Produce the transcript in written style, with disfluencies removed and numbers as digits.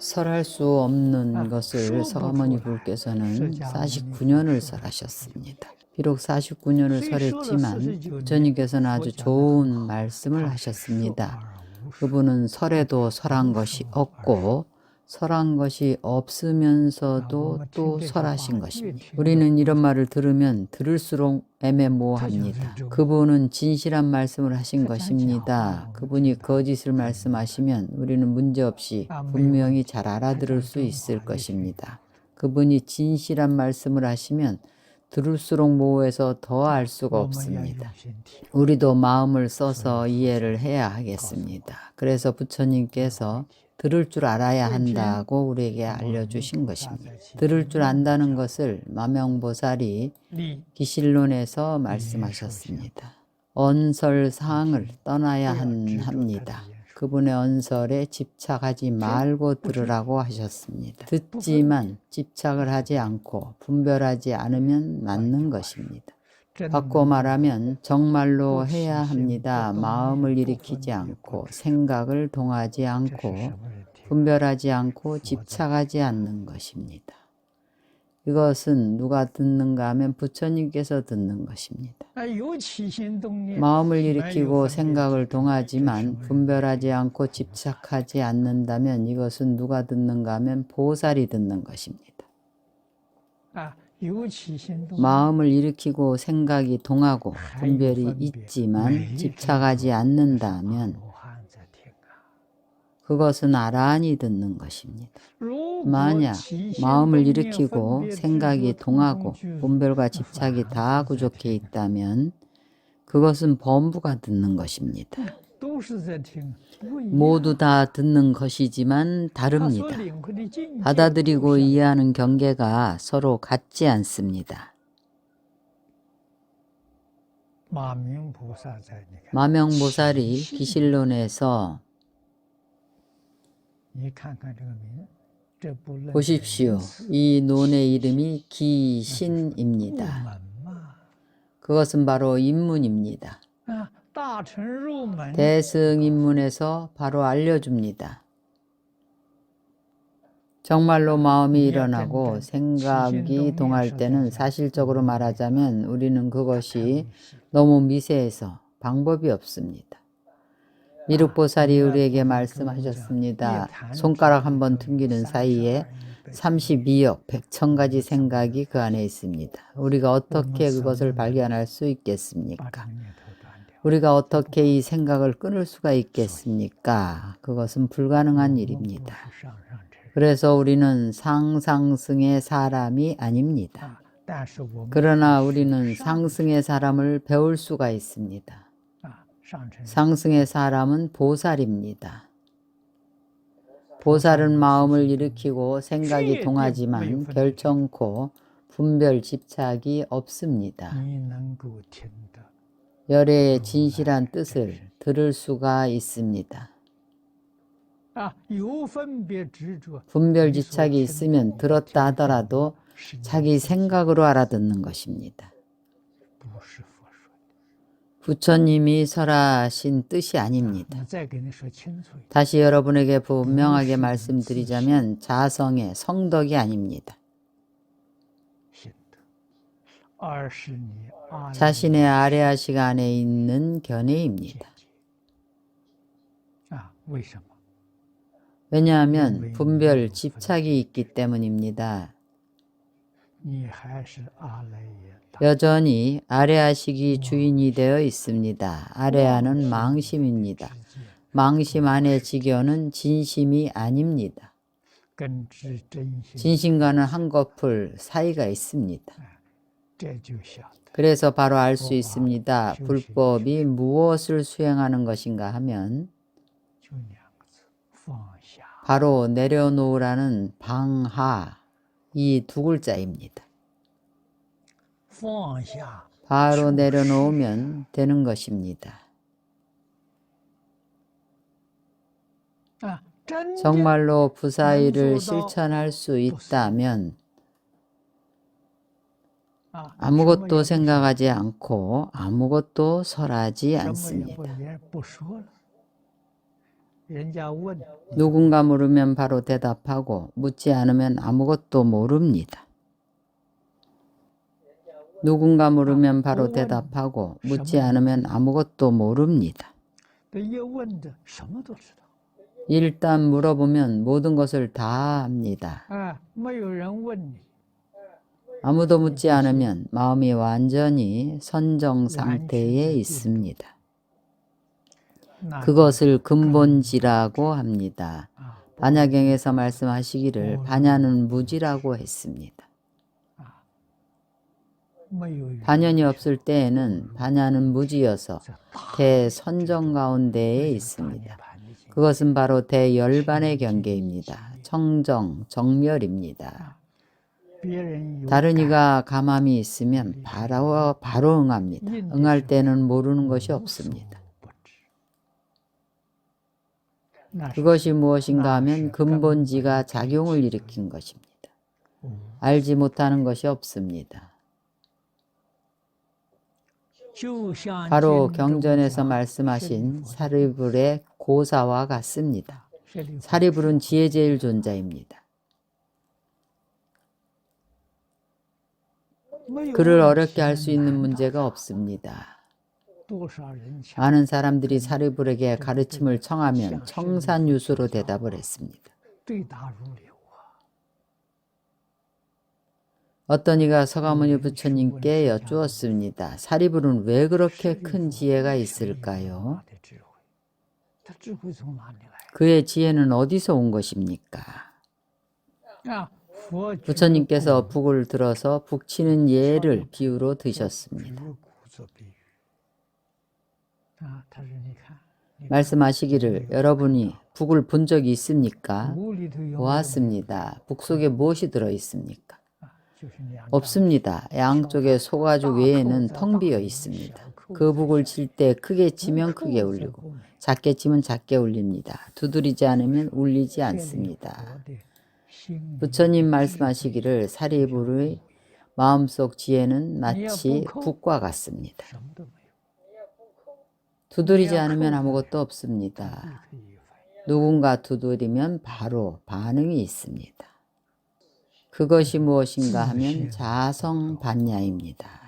설할 수 없는 것을 서가모니 부께서는 49년을 설하셨습니다. 비록 49년을 설했지만 부처님께서는 아주 좋은 말씀을 하셨습니다. 그분은 설에도 설한 것이 없고 설한 것이 없으면서도 또 설하신 것입니다. 우리는 이런 말을 들으면 들을수록 애매모호합니다. 그분은 진실한 말씀을 하신 것입니다. 그분이 거짓을 말씀하시면 우리는 문제없이 분명히 잘 알아들을 수 있을 것입니다. 그분이 진실한 말씀을 하시면 들을수록 모호해서 더 알 수가 없습니다. 우리도 마음을 써서 이해를 해야 하겠습니다. 그래서 부처님께서 들을 줄 알아야 한다고 우리에게 알려주신 것입니다. 들을 줄 안다는 것을 마명보살이 기실론에서 말씀하셨습니다. 언설사항을 떠나야 합니다. 그분의 언설에 집착하지 말고 들으라고 하셨습니다. 듣지만 집착을 하지 않고 분별하지 않으면 맞는 것입니다. 바꿔 말하면 정말로 해야 합니다. 마음을 일으키지 않고 생각을 동하지 않고 분별하지 않고 집착하지 않는 것입니다. 이것은 누가 듣는가 하면 부처님께서 듣는 것입니다. 마음을 일으키고 생각을 동하지만 분별하지 않고 집착하지 않는다면 이것은 누가 듣는가 하면 보살이 듣는 것입니다. 마음을 일으키고 생각이 동하고 분별이 있지만 집착하지 않는다면 그것은 아라한이 듣는 것입니다. 만약 마음을 일으키고 생각이 동하고 분별과 집착이 다 부족해 있다면 그것은 범부가 듣는 것입니다. 모두 다 듣는 것이지만 다릅니다. 받아들이고 이해하는 경계가 서로 같지 않습니다. 마명보살이 기실론에서 보십시오. 이 논의 이름이 기신입니다. 그것은 바로 입문입니다. 대승입문에서 바로 알려줍니다. 정말로 마음이 일어나고 생각이 동할 때는 사실적으로 말하자면 우리는 그것이 너무 미세해서 방법이 없습니다. 미륵보살이 우리에게 말씀하셨습니다. 손가락 한번 튕기는 사이에 32억 100,000가지 생각이 그 안에 있습니다. 우리가 어떻게 그것을 발견할 수 있겠습니까? 우리가 어떻게 이 생각을 끊을 수가 있겠습니까? 그것은 불가능한 일입니다. 그래서 우리는 상상승의 사람이 아닙니다. 그러나 우리는 상승의 사람을 배울 수가 있습니다. 상승의 사람은 보살입니다. 보살은 마음을 일으키고 생각이 동하지만 결정코 분별 집착이 없습니다. 열애의 진실한 뜻을 들을 수가 있습니다. 분별 집착이 있으면 들었다 하더라도 자기 생각으로 알아듣는 것입니다. 부처님이 설하신 뜻이 아닙니다. 다시 여러분에게 분명하게 말씀드리자면 자성의 성덕이 아닙니다. 자신의 아레아식 안에 있는 견해입니다. 왜냐하면 분별 집착이 있기 때문입니다. 여전히 아레아식이 주인이 되어 있습니다. 아레아는 망심입니다. 망심 안의 지견은 진심이 아닙니다. 진심과는 한꺼풀 사이가 있습니다. 그래서 바로 알 수 있습니다. 불법이 무엇을 수행하는 것인가 하면 바로 내려놓으라는 방하, 이 두 글자입니다. 바로 내려놓으면 되는 것입니다. 정말로 부사일을 실천할 수 있다면 아무것도 생각하지 않고 아무것도 설하지 않습니다. 人家问， 누군가 물으면 바로 대답하고 묻지 않으면 아무것도 모릅니다. 누군가 물으면 바로 대답하고 묻지 않으면 아무것도 모릅니다. 这一问的什么都知道。 일단 물어보면 모든 것을 다 압니다. 没有人问你， 아무도 묻지 않으면 마음이 완전히 선정 상태에 있습니다. 那 그것을 근본지라고 합니다. 啊， 반야경에서 말씀하시기를 반야는 무지라고 했습니다. 没有 반연이 없을 때에는 반야는 무지여서 대선정 가운데에 있습니다. 그것은 바로 대열반의 경계입니다. 청정, 정멸입니다. 别人有 다른 이가 감함이 있으면 바로 응합니다. 응할 때는 모르는 것이 없습니다. 不知，那是 그것이 무엇인가 하면 근본지가 작용을 일으킨 것입니다. 알지 못하는 것이 없습니다. 就像 바로 经中 경전에서 讲 말씀하신 사리불의 고사와 같습니다. 舍利弗 사리불은 지혜제일 존자입니다. 没有 그를 问 어렵게 题 할 수 있는 难道 문제가 없습니다. 多少人想 많은 사람들이 사리불에게 가르침을 청하면 청산유수로 대답을 했습니다. 对答如流啊！ 어떤 이가 서가모니 부처님께 여쭈었습니다. 사리불은 왜 그렇게 큰 지혜가 있을까요? 他的智慧，他智慧从哪里来？ 그의 지혜는 어디서 온 것입니까? 佛 부처님께서 북을 들어서 북치는 예를 비유로 드셨습니다. 骨做比喻。他说：“你看， 말씀하시기를 여러분이 북을 본 적이 있습니까? 骨里头有 보았습니다. 북 속에 무엇이 들어 있습니까? 就是两张 없습니다. 양쪽에 소가죽 외에는 텅 비어 있습니다. 그 북을 칠 때 크게 치면 크게 울리고 작게 치면 작게 울립니다. 두드리지 않으면 울리지 않습니다. 佛的心 부처님 말씀하시기를 사리불의 마음속 지혜는 마치 북과 같습니다. 什么都没有， 두드리지 않으면 아무것도 없습니다. 可以反应。 누군가 두드리면 바로 반응이 있습니다. 그것이 무엇인가 하면 자성 반야입니다.